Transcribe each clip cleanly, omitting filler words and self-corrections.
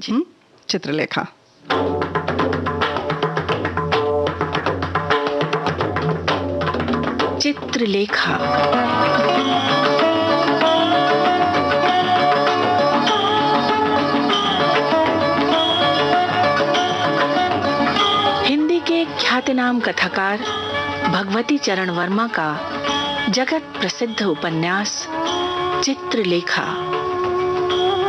चित्रलेखा। चित्रलेखा। हिंदी के ख्यातनाम कथाकार भगवती चरण वर्मा का जगत प्रसिद्ध उपन्यास चित्रलेखा।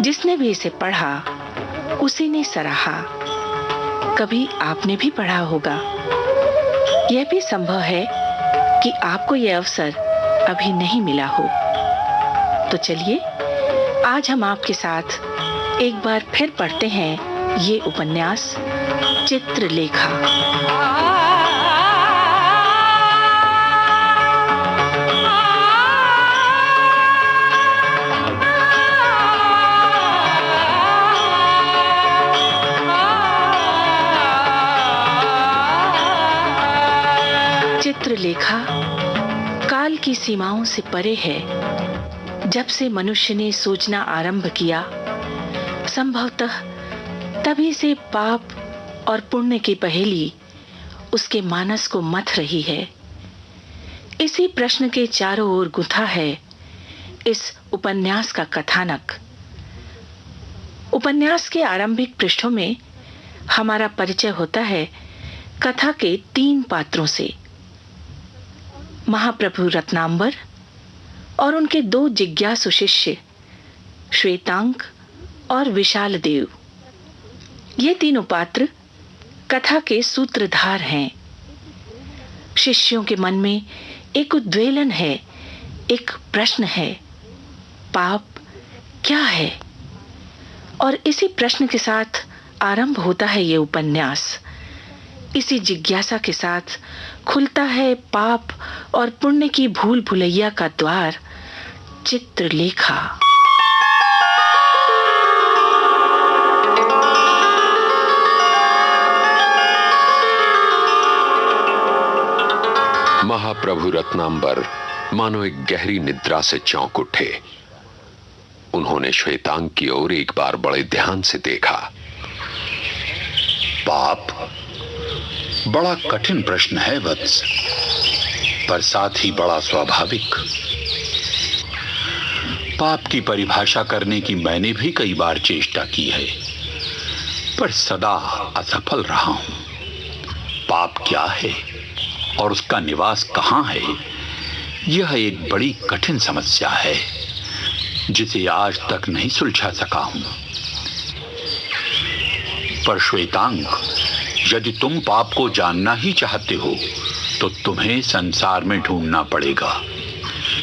जिसने भी इसे पढ़ा उसी ने सराहा। कभी आपने भी पढ़ा होगा। यह भी संभव है कि आपको यह अवसर अभी नहीं मिला हो। तो चलिए आज हम आपके साथ एक बार फिर पढ़ते हैं ये उपन्यास चित्रलेखा। चित्रलेखा काल की सीमाओं से परे है। जब से मनुष्य ने सोचना आरंभ किया, संभवतः तभी से पाप और पुण्य की पहेली उसके मानस को मथ रही है। इसी प्रश्न के चारों ओर गुंथा है इस उपन्यास का कथानक। उपन्यास के आरंभिक पृष्ठों में हमारा परिचय होता है कथा के 3 पात्रों से, महाप्रभु रत्नांबर और उनके 2 जिज्ञासु शिष्य श्वेतांक और विशाल देव। ये तीनों पात्र कथा के सूत्रधार हैं। शिष्यों के मन में एक उद्वेलन है, एक प्रश्न है, पाप क्या है? और इसी प्रश्न के साथ आरंभ होता है ये उपन्यास। इसी जिज्ञासा के साथ खुलता है पाप और पुण्य की भूल भुलैया का द्वार चित्रलेखा। महाप्रभु रत्नांबर मानो एक गहरी निद्रा से चौंक उठे। उन्होंने श्वेतांक की ओर एक बार बड़े ध्यान से देखा। पाप बड़ा कठिन प्रश्न है वत्स, पर साथ ही बड़ा स्वाभाविक। पाप की परिभाषा करने की मैंने भी कई बार चेष्टा की है, पर सदा असफल रहा हूं। पाप क्या है और उसका निवास कहां है, यह एक बड़ी कठिन समस्या है जिसे आज तक नहीं सुलझा सका हूं। पर श्वेतांक, यदि तुम पाप को जानना ही चाहते हो तो तुम्हें संसार में ढूंढना पड़ेगा।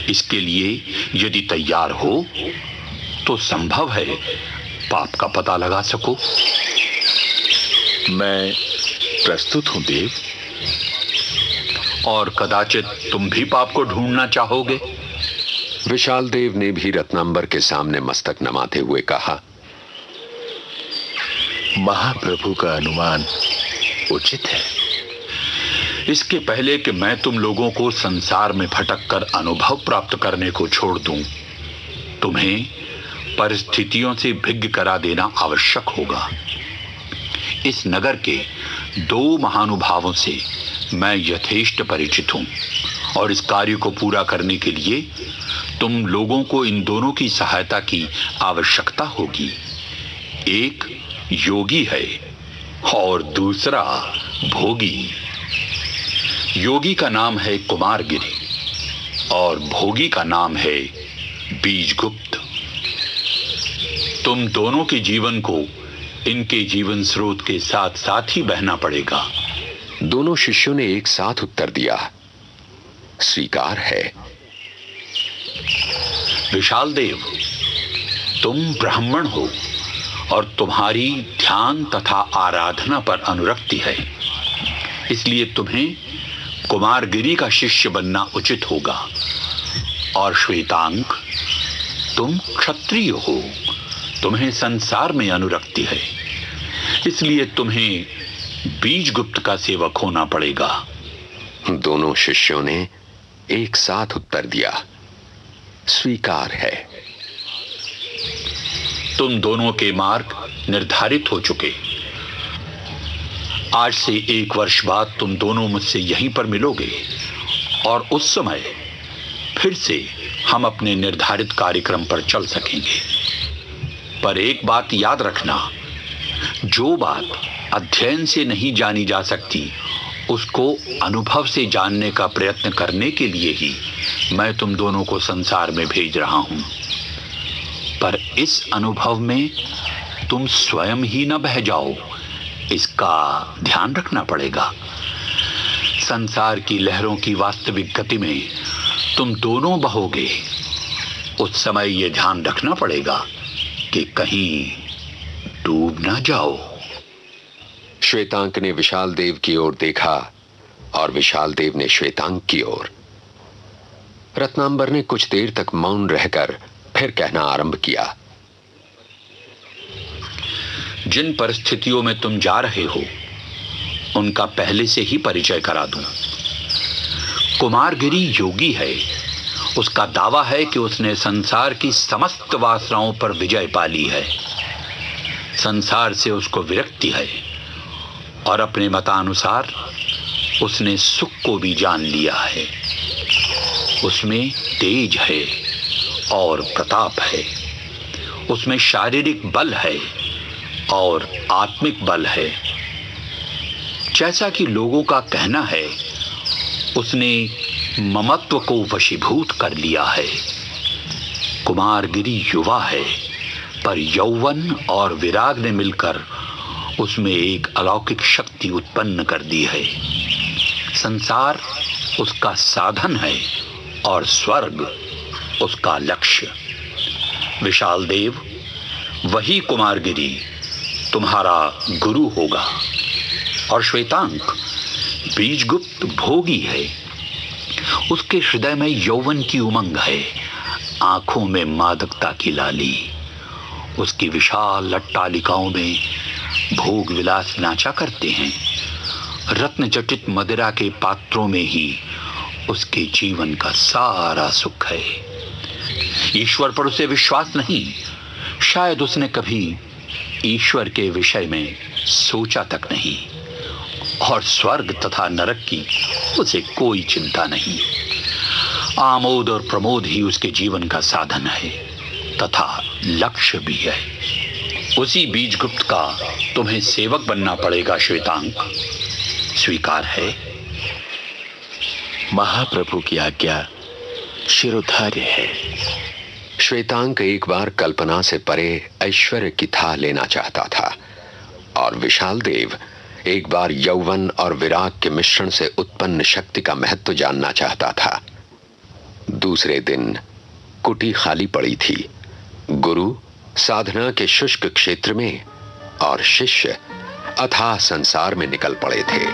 इसके लिए यदि तैयार हो तो संभव है पाप का पता लगा सको। मैं प्रस्तुत हूं देव। और कदाचित तुम भी पाप को ढूंढना चाहोगे। विशाल देव ने भी रत्नांबर के सामने मस्तक नमाते हुए कहा, महाप्रभु का अनुमान उचित है। इसके पहले कि मैं तुम लोगों को संसार में भटक कर अनुभव प्राप्त करने को छोड़ दूं, तुम्हें परिस्थितियों से भिन्न करा देना आवश्यक होगा। इस नगर के 2 महानुभावों से मैं यथेष्ट परिचित हूं और इस कार्य को पूरा करने के लिए तुम लोगों को इन दोनों की सहायता की आवश्यकता होगी। एक योगी है और दूसरा भोगी। योगी का नाम है कुमारगिरी और भोगी का नाम है बीजगुप्त। तुम दोनों के जीवन को इनके जीवन स्रोत के साथ साथ ही बहना पड़ेगा। दोनों शिष्यों ने एक साथ उत्तर दिया, स्वीकार है। विशाल देव, तुम ब्राह्मण हो और तुम्हारी ध्यान तथा आराधना पर अनुरक्ति है, इसलिए तुम्हें कुमारगिरी का शिष्य बनना उचित होगा। और श्वेतांक, तुम क्षत्रिय हो, तुम्हें संसार में अनुरक्ति है, इसलिए तुम्हें बीजगुप्त का सेवक होना पड़ेगा। दोनों शिष्यों ने एक साथ उत्तर दिया, स्वीकार है। तुम दोनों के मार्ग निर्धारित हो चुके। आज से 1 वर्ष बाद तुम दोनों मुझसे यहीं पर मिलोगे और उस समय फिर से हम अपने निर्धारित कार्यक्रम पर चल सकेंगे। पर एक बात याद रखना, जो बात अध्ययन से नहीं जानी जा सकती उसको अनुभव से जानने का प्रयत्न करने के लिए ही मैं तुम दोनों को संसार में भेज रहा हूं। पर इस अनुभव में तुम स्वयं ही न बह जाओ, इसका ध्यान रखना पड़ेगा। संसार की लहरों की वास्तविक गति में तुम दोनों बहोगे। उस समय यह ध्यान रखना पड़ेगा कि कहीं डूब ना जाओ। श्वेतांक ने विशाल देव की ओर देखा और विशाल देव ने श्वेतांक की ओर। रत्नांबर ने कुछ देर तक मौन रहकर फिर कहना आरंभ किया। जिन परिस्थितियों में तुम जा रहे हो उनका पहले से ही परिचय करा दूं। कुमारगिरी योगी है। उसका दावा है कि उसने संसार की समस्त वासनाओं पर विजय पा ली है। संसार से उसको विरक्ति है और अपने मतानुसार उसने सुख को भी जान लिया है। उसमें तेज है और प्रताप है। उसमें शारीरिक बल है और आत्मिक बल है। जैसा कि लोगों का कहना है, उसने ममत्व को वशीभूत कर लिया है। कुमारगिरी युवा है, पर यौवन और विराग ने मिलकर उसमें एक अलौकिक शक्ति उत्पन्न कर दी है। संसार उसका साधन है और स्वर्ग उसका लक्ष्य। विशाल देव, वही कुमारगिरी तुम्हारा गुरु होगा। और श्वेतांक बीजगुप्त भोगी है। उसके हृदय में यौवन की उमंग है, आंखों में मादकता की लाली। उसकी विशाल अट्टालिकाओं में भोग विलास नाचा करते हैं। रत्न जटित मदिरा के पात्रों में ही उसके जीवन का सारा सुख है। ईश्वर पर उसे विश्वास नहीं। शायद उसने कभी ईश्वर के विषय में सोचा तक नहीं। और स्वर्ग तथा नरक की उसे कोई चिंता नहीं। आमोद और प्रमोद ही उसके जीवन का साधन है तथा लक्ष्य भी है। उसी बीजगुप्त का तुम्हें सेवक बनना पड़ेगा श्वेतांक। स्वीकार है? महाप्रभु की आज्ञा शिरोधार्य है। श्वेतांक एक बार कल्पना से परे ऐश्वर्य की था लेना चाहता था और विशाल देव एक बार यौवन और विराग के मिश्रण से उत्पन्न शक्ति का महत्व जानना चाहता था। दूसरे दिन कुटी खाली पड़ी थी। गुरु साधना के शुष्क क्षेत्र में और शिष्य अथाह संसार में निकल पड़े थे।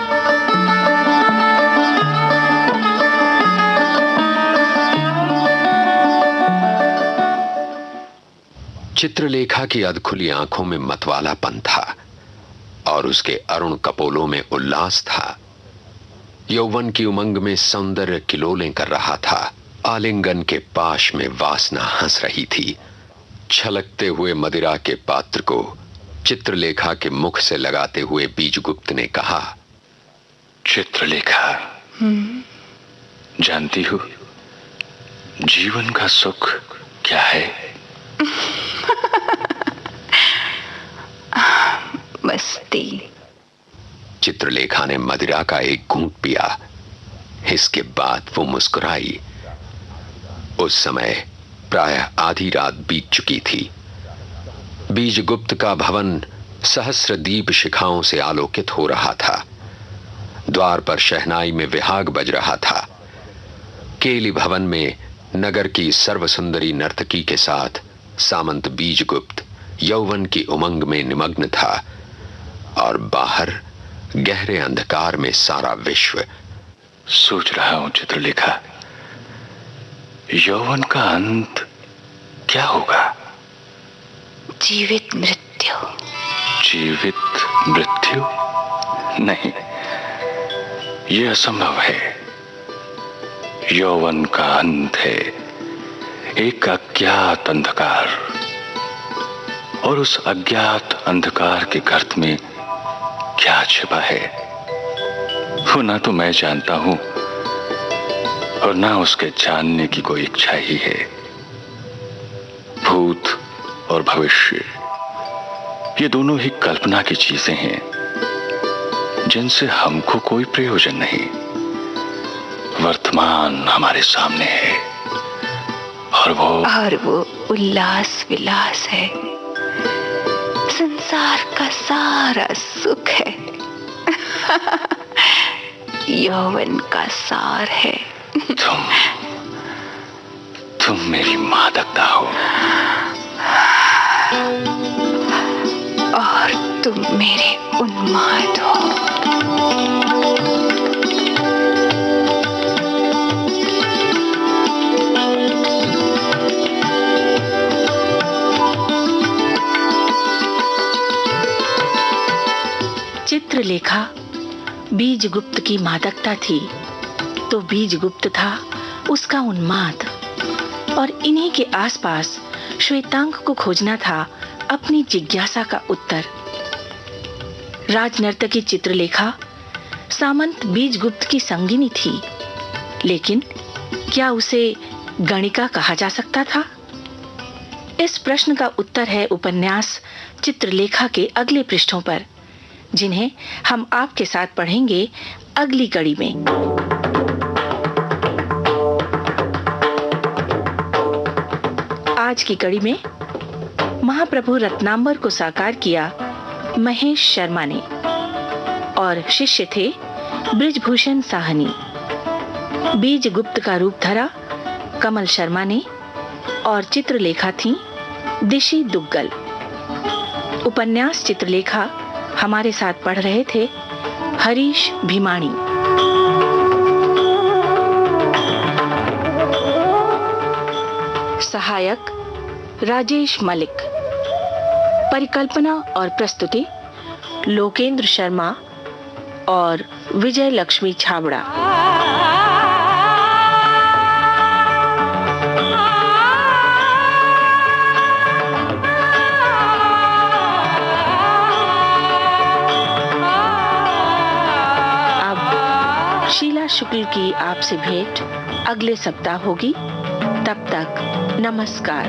चित्रलेखा की अधखुली आंखों में मतवालापन था और उसके अरुण कपोलों में उल्लास था। यौवन की उमंग में सौंदर्य किलोलें कर रहा था। आलिंगन के पाश में वासना हंस रही थी। छलकते हुए मदिरा के पात्र को चित्रलेखा के मुख से लगाते हुए बीजगुप्त ने कहा, चित्रलेखा, जानती हो जीवन का सुख क्या है? मस्ती। चित्रलेखा ने मदिरा का एक घूंट पिया। इसके बाद वो मुस्कुराई। उस समय प्रायः आधी रात बीत चुकी थी। बीजगुप्त का भवन सहस्र दीप शिखाओं से आलोकित हो रहा था। द्वार पर शहनाई में विहाग बज रहा था। केली भवन में नगर की सर्वसुंदरी नर्तकी के साथ सामंत बीजगुप्त यौवन की उमंग में निमग्न था और बाहर गहरे अंधकार में सारा विश्व। सोच रहा हूं चित्रलेखा, यौवन का अंत क्या होगा? जीवित मृत्यु। जीवित मृत्यु? नहीं, यह असंभव है। यौवन का अंत है एक अज्ञात अंधकार और उस अज्ञात अंधकार के गर्त में क्या छिपा है, वो ना तो मैं जानता हूं और ना उसके जानने की कोई इच्छा ही है। भूत और भविष्य, ये दोनों ही कल्पना की चीजें हैं जिनसे हमको कोई प्रयोजन नहीं। वर्तमान हमारे सामने है और वो उल्लास विलास है, संसार का सारा सुख है, यौवन का सार है। तुम मेरी मादकता हो और तुम मेरे उन्माद हो। चित्रलेखा बीजगुप्त की मादकता थी तो बीजगुप्त था उसका उन्माद, और इन्हीं के आसपास श्वेतांग को खोजना था अपनी जिज्ञासा का उत्तर। राजनर्तकी चित्रलेखा सामंत बीजगुप्त की संगिनी थी, लेकिन क्या उसे गणिका कहा जा सकता था? इस प्रश्न का उत्तर है उपन्यास चित्रलेखा के अगले पृष्ठों पर, जिन्हें हम आपके साथ पढ़ेंगे अगली कड़ी में। आज की कड़ी में महाप्रभु रत्नांबर को साकार किया महेश शर्मा ने, और शिष्य थे बृजभूषण साहनी। बीजगुप्त का रूप धरा कमल शर्मा ने, और चित्रलेखा थी दिशी दुग्गल। उपन्यास चित्रलेखा हमारे साथ पढ़ रहे थे हरीश भीमाणी। सहायक राजेश मलिक। परिकल्पना और प्रस्तुति लोकेंद्र शर्मा और विजय लक्ष्मी छाबड़ा। अब शीला शुक्ल की आपसे भेंट अगले सप्ताह होगी। तब तक नमस्कार।